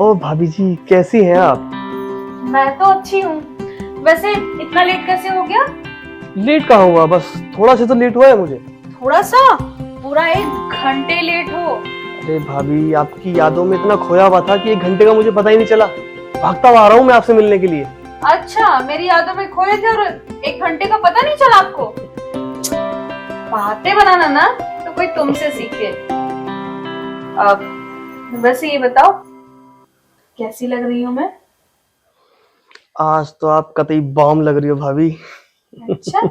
ओ भाभी जी, कैसी हैं आप? मैं तो अच्छी हूँ। वैसे इतना लेट कैसे हो गया? लेट कहाँ हुआ, बस थोड़ा सा तो लेट हुआ है मुझे। थोड़ा सा? पूरा 1 घंटे लेट हो। अरे भाभी, आपकी यादों में इतना खोया हुआ था कि 1 घंटे का मुझे पता ही नहीं चला। भागता हुआ आ रहा हूँ मैं आपसे मिलने के लिए। अच्छा, मेरी यादों में खोए थे और 1 घंटे का पता नहीं चला आपको? बातें बनाना ना तो कोई तुमसे सीखे। अब वैसे ये बताओ, कैसी लग रही हूँ मैं? आज तो आप कतई बॉम्ब लग रही हो भाभी। अच्छा,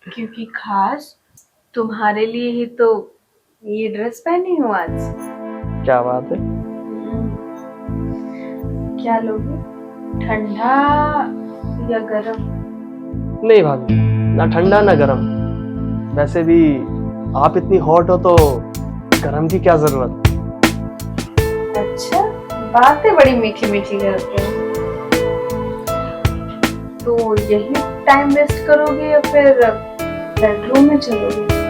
क्योंकि खास तुम्हारे लिए ही तो ये ड्रेस पहनी हूँ आज। क्या बात है? क्या लोगे, ठंडा या गरम? नहीं भाभी, ना ठंडा ना गरम। वैसे भी आप इतनी हॉट हो तो गरम की क्या जरूरत। अच्छा, बातें बड़ी मीठी मीठी करते हो। तो यही टाइम वेस्ट करोगे या फिर बेडरूम में चलोगे?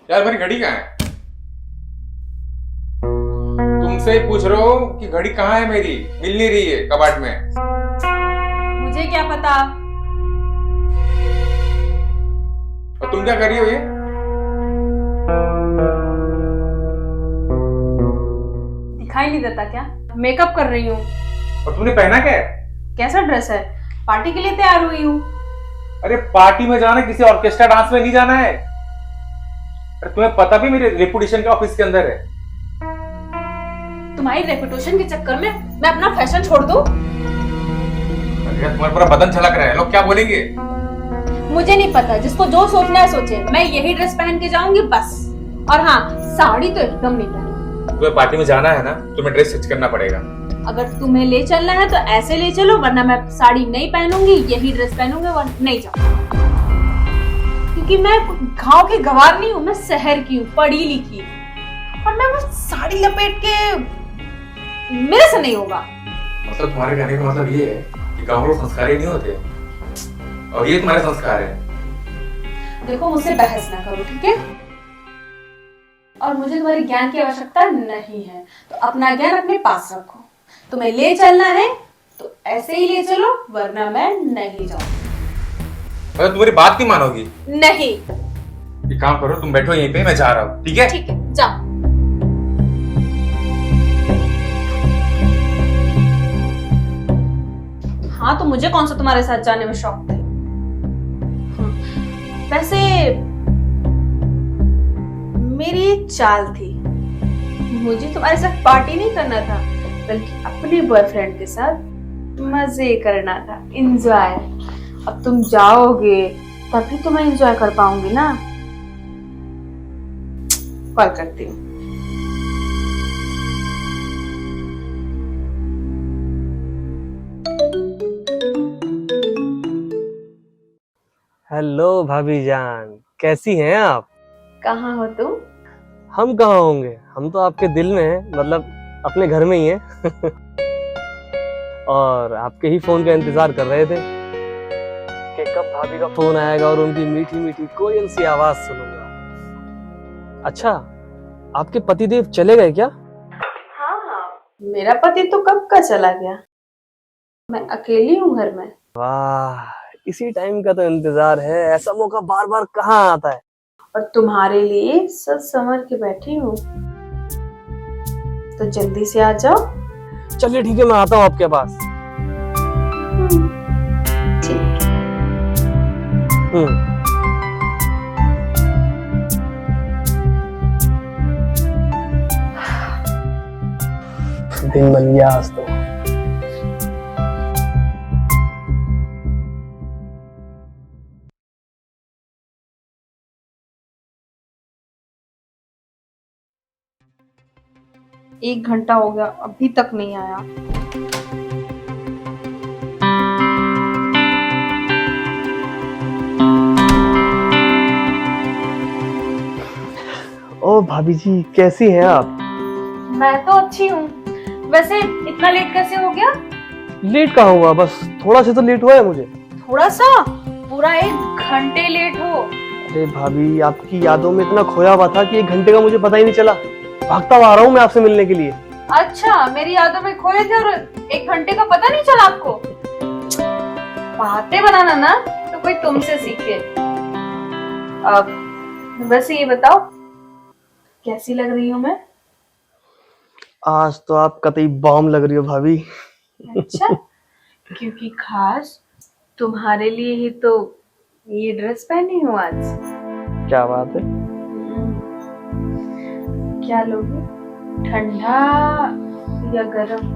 यार मेरी घड़ी कहाँ है? तुमसे ही पूछ रहा हूँ कि घड़ी कहाँ है मेरी, मिल नहीं रही है कबाट में। मुझे क्या पता। और तुम क्या कर रही हो ये? दिखाई नहीं देता क्या? मेकअप कर रही हूँ। और तुमने पहना क्या है? कैसा ड्रेस है? पार्टी के लिए तैयार हुई हूँ। अरे पार्टी में जाना, किसी ऑर्केस्ट्रा डांस में नहीं जाना है। अरे तुम्हें पता भी मेरे रेपुटेशन के ऑफिस के अंदर है। तुम्हारी रेपुटेशन के चक्कर में मैं अपना फैशन छोड़ दूँ? अरे तुम्हारा पूरा बदन छलक रहा है, लोग क्या बोलेंगे? मुझे नहीं पता, जिसको जो सोचना है सोचे। मैं यही ड्रेस पहन के जाऊंगी बस। और हाँ, साड़ी तो एकदम नहीं पहनूंगी। तुम्हें पार्टी में जाना है ना, तुम्हें ड्रेस स्टिच करना पड़ेगा। अगर तुम्हें ले चलना है तो ऐसे ले चलो, वरना मैं साड़ी नहीं पहनूंगी, यही ड्रेस पहनूंगी और नहीं जाऊंगी। क्योंकि मैं गांव की गंवार नहीं हूँ, मैं शहर की हूँ, पढ़ी लिखी। और मैं वो साड़ी लपेट के, मेरे से नहीं होगा। मतलब तुम्हारे कहने का मतलब ये है कि गाँव लोग संस्कारी नहीं होते, और ये तुम्हारे संस्कार है। देखो, मुझसे बहस ना करो, ठीक है? और मुझे तुम्हारे ज्ञान की आवश्यकता नहीं है, तो अपना ज्ञान अपने पास रखो। तुम्हें ले चलना है तो ऐसे ही ले चलो, वरना मैं नहीं जाऊंगी। मतलब तुम्हारी बात नहीं मानोगी? नहीं। एक काम करो, तुम बैठो यहीं पे, मैं जा रहा हूँ, ठीक है? ठीक है, जाओ। हाँ, तो मुझे कौन सा तुम्हारे साथ जाने में शौक थे। वैसे मेरी एक चाल थी, मुझे तुम्हारे साथ पार्टी नहीं करना था, बल्कि अपने बॉयफ्रेंड के साथ मजे करना था, एंजॉय। अब तुम जाओगे तभी तो मैं एंजॉय कर पाऊंगी ना। कॉल करती हूँ। हेलो भाभी जान, कैसी हैं आप? कहाँ हो तुम? हम कहाँ होंगे, हम तो आपके दिल में हैं, मतलब अपने घर में ही हैं। और आपके ही फोन का इंतजार कर रहे थे कि कब भाभी का फोन आएगा और उनकी मीठी मीठी कोयल सी आवाज सुनूंगा। अच्छा, आपके पतिदेव चले गए क्या? हाँ, मेरा पति तो कब का चला गया, मैं अकेली हूँ घर में। वाह, इसी टाइम का तो इंतजार है, ऐसा मौका बार बार कहाँ आता है। और तुम्हारे लिए सच समझ के बैठी हूँ, तो जल्दी से आ जाओ। चलिए ठीक है, मैं आता हूँ आपके पास। ठीक। दिन बन गया आज तो। एक घंटा हो गया, अभी तक नहीं आया। ओ भाभी जी, कैसी हैं आप? मैं तो अच्छी हूँ। वैसे इतना लेट कैसे हो गया? लेट कहाँ हुआ, बस थोड़ा सा तो लेट हुआ है मुझे। थोड़ा सा? पूरा 1 घंटे लेट हो। अरे भाभी, आपकी यादों में इतना खोया हुआ था कि 1 घंटे का मुझे पता ही नहीं चला। भागता हुआ आ रहा हूँ मैं आपसे मिलने के लिए। अच्छा, मेरी यादों में खोए थे और 1 घंटे का पता नहीं चला आपको? बातें बनाना ना तो कोई तुमसे सीखे। अब वैसे ये बताओ, कैसी लग रही हूँ मैं? आज तो आप कतई बॉम्ब लग रही हो भाभी। अच्छा, क्योंकि खास तुम्हारे लिए ही तो ये ड्रेस पहनी हूँ आज। क्या बात है। क्या लोगे, ठंडा या गरम?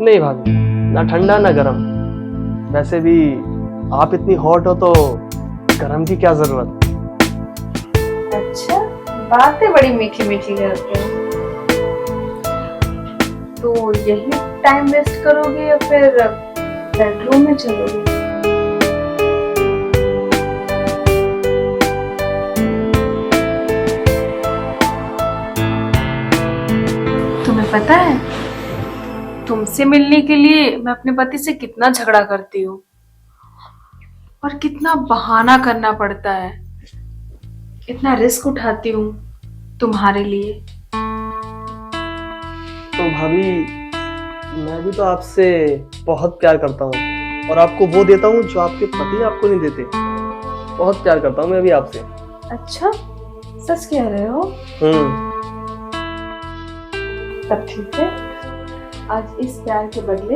नहीं भाभी, ना ठंडा ना गरम। वैसे भी आप इतनी हॉट हो तो गरम की क्या जरूरत। अच्छा, बातें बड़ी मीठी मीठी करते हो। तो यही टाइम वेस्ट करोगे या फिर बेडरूम में चलोगे? तुम्हें पता है, तुमसे मिलने के लिए मैं अपने पति से कितना झगड़ा करती हूँ और कितना बहाना करना पड़ता है, कितना रिस्क उठाती हूँ तुम्हारे लिए। तो भाभी, मैं भी तो आपसे बहुत प्यार करता हूँ और आपको वो देता हूँ जो आपके पति आपको नहीं देते। बहुत प्यार करता हूँ मैं भी आपसे। अच्छा, सच कह रहे हो? तब ठीक है, आज इस प्यार के बदले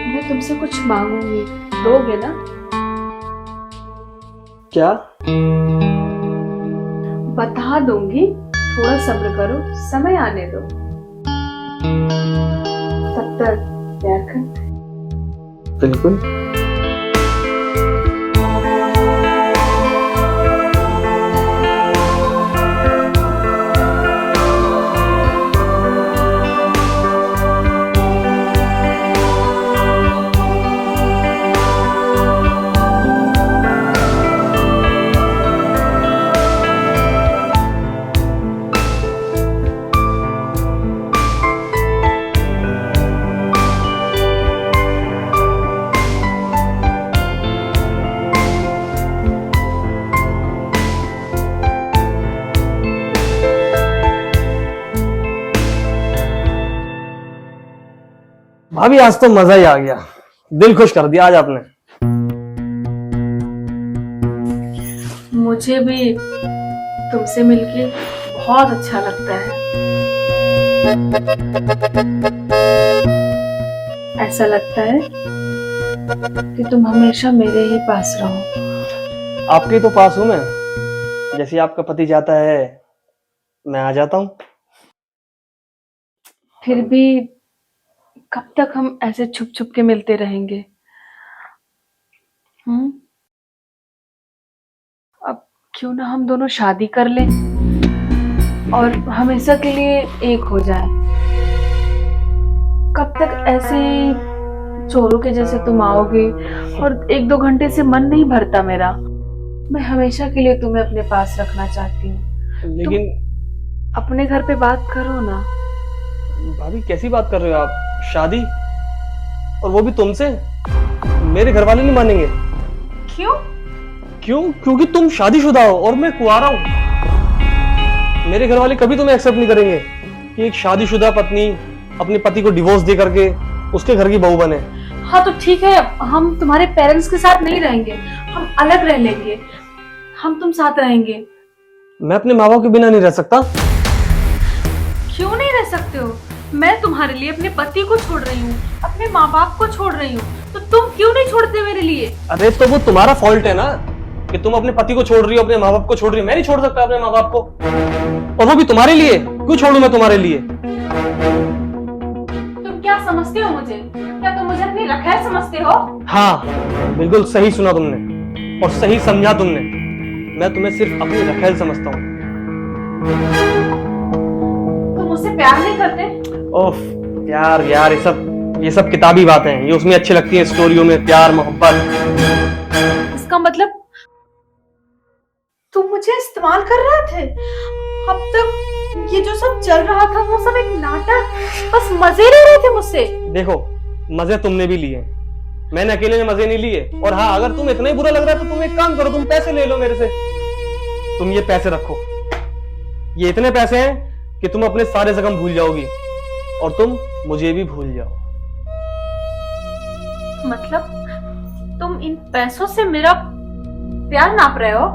मैं तुमसे कुछ मांगूंगी, दोगे ना? क्या? बता दूंगी, थोड़ा सब्र करो, समय आने दो। तब तक प्यार करते हैं। बिल्कुल। भाभी, आज तो मजा ही आ गया। दिल खुश कर दिया आज आपने। मुझे भी तुमसे मिलके बहुत अच्छा लगता है। ऐसा लगता है कि तुम हमेशा मेरे ही पास रहो। आपके तो पास हूं मैं। जैसे आपका पति जाता है, मैं आ जाता हूँ। फिर भी कब तक हम ऐसे छुप छुप के मिलते रहेंगे? अब क्यों ना हम दोनों शादी कर लें और हमेशा के लिए एक हो जाए। कब तक ऐसे चोरों के जैसे तुम आओगे और 1-2 घंटे से मन नहीं भरता मेरा। मैं हमेशा के लिए तुम्हें अपने पास रखना चाहती हूँ। लेकिन अपने घर पे बात करो ना। भाभी, कैसी बात कर रहे हो आप? शादी, और वो भी तुमसे? मेरे घर वाले नहीं मानेंगे। क्यों? क्योंकि तुम शादीशुदा हो और मैं कुंवारा हूं। मेरे घर वाले कभी तुम्हें एक्सेप्ट नहीं करेंगे कि एक शादीशुदा पत्नी अपने पति को डिवोर्स दे करके उसके घर की बहू बने। हाँ तो ठीक है, हम तुम्हारे पेरेंट्स के साथ नहीं रहेंगे, हम अलग रह लेंगे। हम तुम साथ रहेंगे। मैं अपने माँ बाप के बिना नहीं रह सकता। क्यों नहीं रह सकते हो? मैं तुम्हारे लिए अपने पति को छोड़ रही हूँ, अपने माँ बाप को छोड़ रही हूँ, तो तुम क्यों नहीं छोड़ते मेरे लिए? अरे तो वो तुम्हारा फॉल्ट है ना कि तुम अपने पति को छोड़ रही हो, अपने माँ बाप को छोड़ रही हो। मैं नहीं छोड़ सकता अपने माँ बाप को, और वो भी तुम्हारे लिए। क्यों छोड़ू मैं तुम्हारे लिए? तुम क्या समझते हो मुझे? क्या तुम मुझे अपनी रखैल समझते हो? हाँ, बिल्कुल सही सुना तुमने और सही समझा तुमने। मैं तुम्हें सिर्फ अपनी रखैल समझता हूँ। तुम मुझसे प्यार नहीं करते? ओफ यार, ये सब किताबी बातें हैं। ये उसमें अच्छी लगती हैं, स्टोरियों में प्यार मोहब्बत। इसका मतलब तुम मुझे इस्तेमाल कर रहे थे? अब तक ये जो सब चल रहा था वो सब एक नाटक, बस मजे ले रहे थे मुझसे। देखो, मजे तुमने भी लिए, मैंने अकेले ने मजे नहीं लिए। और हाँ, अगर तुम इतना ही बुरा लग रहा है तो तुम एक काम करो, तुम पैसे ले लो मेरे से। तुम ये पैसे रखो, ये इतने पैसे हैं कि तुम अपने सारे जख्म भूल जाओगी और तुम मुझे भी भूल जाओ। मतलब तुम इन पैसों से मेरा प्यार नाप रहे हो?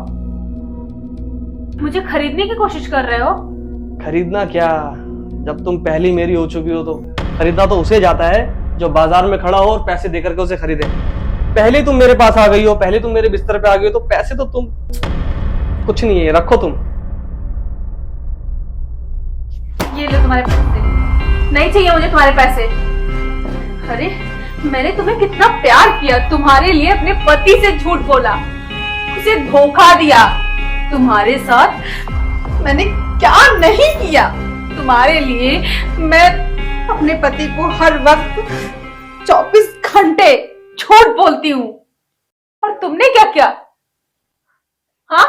मुझे खरीदने की कोशिश कर रहे हो? खरीदना क्या, जब तुम पहली मेरी हो चुकी हो तो खरीदना तो उसे जाता है जो बाजार में खड़ा हो और पैसे देकर के उसे खरीदे। पहले तुम मेरे पास आ गई हो, पहले तुम मेरे बिस्तर पे आ गई हो, तो पैसे तो तुम कुछ नहीं है, रखो तुम। ये लो तुम्हारे पैसे। नहीं चाहिए मुझे तुम्हारे पैसे। अरे मैंने तुम्हें कितना प्यार किया, तुम्हारे लिए अपने पति से झूठ बोला, उसे धोखा दिया। तुम्हारे साथ मैंने क्या नहीं किया। तुम्हारे लिए मैं अपने पति को हर वक्त 24 घंटे झूठ बोलती हूँ, और तुमने क्या किया? हाँ,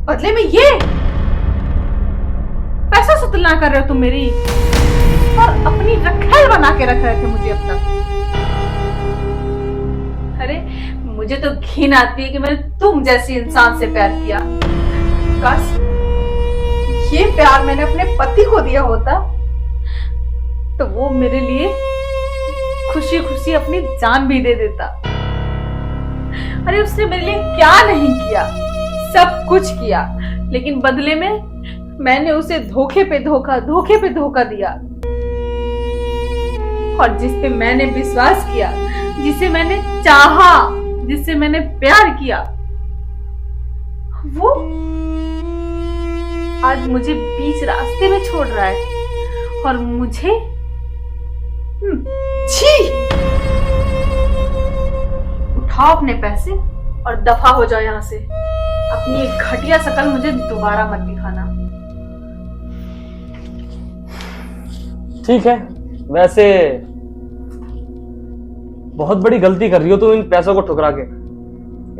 बदले में ये पैसा से तुलना कर रहे हो तुम मेरी, और अपनी रखेल बना के रख रहे थे मुझे अब तक। अरे मुझे तो घिन आती है कि मैंने तुम जैसी इंसान से प्यार किया। काश ये प्यार मैंने अपने पति को दिया होता तो वो मेरे लिए खुशी खुशी अपनी जान भी दे देता। अरे उसने मेरे लिए क्या नहीं किया, सब कुछ किया, लेकिन बदले में मैंने उसे धोखे पे धोखा दिया। और जिस पे मैंने विश्वास किया, जिसे मैंने चाहा, जिससे मैंने प्यार किया, वो आज मुझे बीच रास्ते में छोड़ रहा है। और मुझे छी, उठाओ अपने पैसे और दफा हो जाओ यहां से। अपनी एक घटिया शकल मुझे दोबारा मत दिखाना। ठीक है, वैसे बहुत बड़ी गलती कर रही हो तुम इन पैसों को ठुकरा के।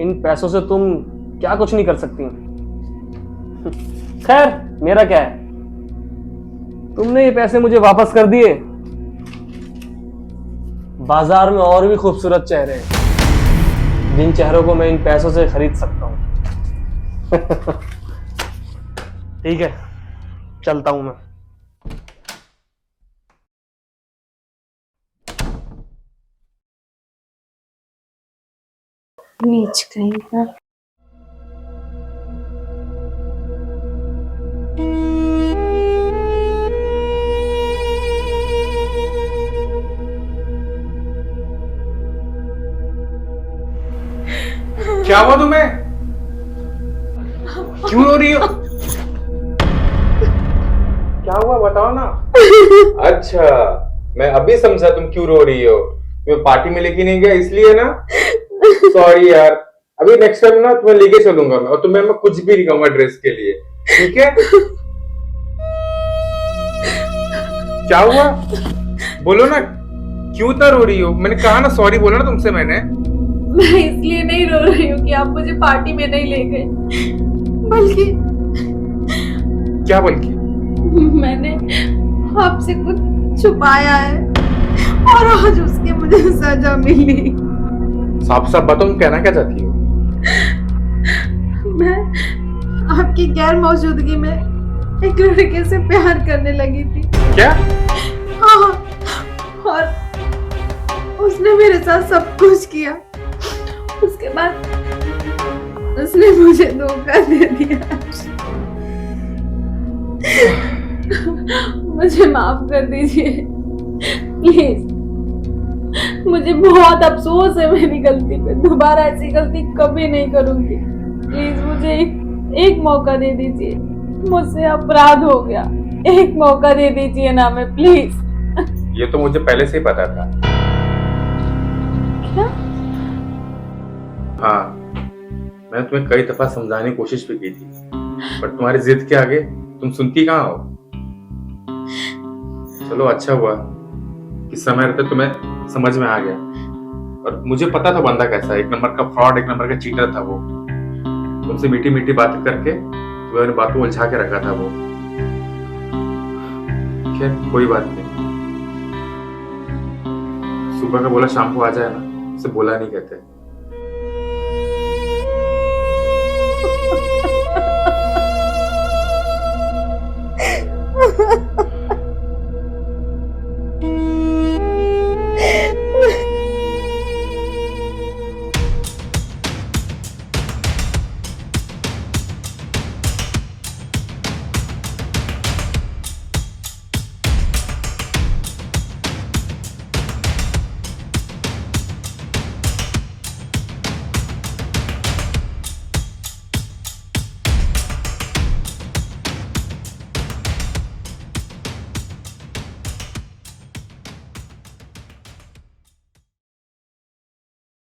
इन पैसों से तुम क्या कुछ नहीं कर सकती। खैर, मेरा क्या है, तुमने ये पैसे मुझे वापस कर दिए। बाजार में और भी खूबसूरत चेहरे हैं, जिन चेहरों को मैं इन पैसों से खरीद सकता हूं। ठीक है, चलता हूं मैं। नीच कहीं का। क्या हुआ तुम्हें? क्यों रो रही हो? क्या हुआ बताओ ना। अच्छा, मैं अभी समझा तुम क्यों रो रही हो। मैं पार्टी में लेके नहीं गया इसलिए ना। सॉरी यार, अभी नेक्स्ट टाइम ना तुम्हें लेके चलूंगा मैं, और तुम्हें मैं कुछ भी नहीं कहूंगा ड्रेस के लिए, ठीक है? क्या हुआ बोलो ना, क्यों इतना रो रही हो? मैंने कहा ना सॉरी बोला ना तुमसे मैंने। मैं इसलिए नहीं रो रही हूँ कि आप मुझे पार्टी में नहीं ले गए, बल्कि क्या बल्कि? मैंने आपसे कुछ छुपाया है और आज उसकी मुझे सजा मिली। साफ साफ बताओ, तुम कहना क्या चाहती हो? मैं आपकी गैर मौजूदगी में एक लड़के से प्यार करने लगी थी। क्या? हाँ, और उसने मेरे साथ सब कुछ किया। उसके बाद उसने मुझे धोखा दे दिया। मुझे माफ कर दीजिए प्लीज। मुझे बहुत अफसोस है मेरी गलती पे। दोबारा ऐसी गलती कभी नहीं करूंगी। प्लीज मुझे एक मौका दे दीजिए। मुझसे अपराध हो गया, एक मौका दे दीजिए ना, मैं प्लीज। ये तो मुझे पहले से ही पता था। क्या? हाँ, मैंने तुम्हें कई दफा समझाने की कोशिश भी की थी, पर तुम्हारी जिद के आगे तुम सुनती कहाँ हो। चलो अच्छा हुआ कि समय रहते तुम्हें समझ में आ गया, और मुझे पता था बंदा कैसा है, एक नंबर का फ्रॉड, एक नंबर का चीटर था वो। तुमसे मीठी मीठी बातें करके तुम्हें सुबह मैंने बात को उलझा के रखा था वो। खैर कोई बात नहीं। सुबह का बोला शाम को आ जाए ना, उसे बोला नहीं कहते। Ha ha ha.